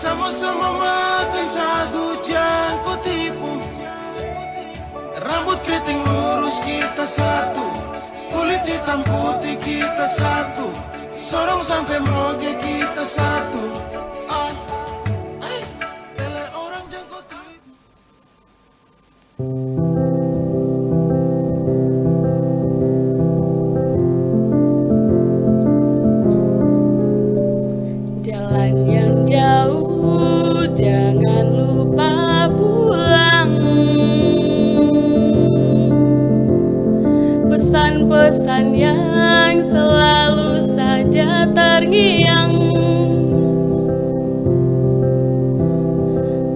Sama-sama makan sagu jangan kau tipu. Rambut keriting lurus kita satu, kulit hitam putih kita satu, sorong sampai moge kita satu. Tele orang jangan kau tipu. Jalan yang jauh, jangan lupa pulang. Pesan-pesan yang selalu saja terngiang.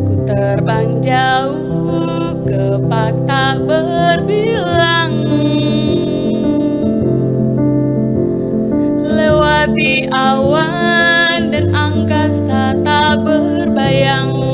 Ku terbang jauh ke pak tak berbilang, lewati awan dan angkasa tak berbayang.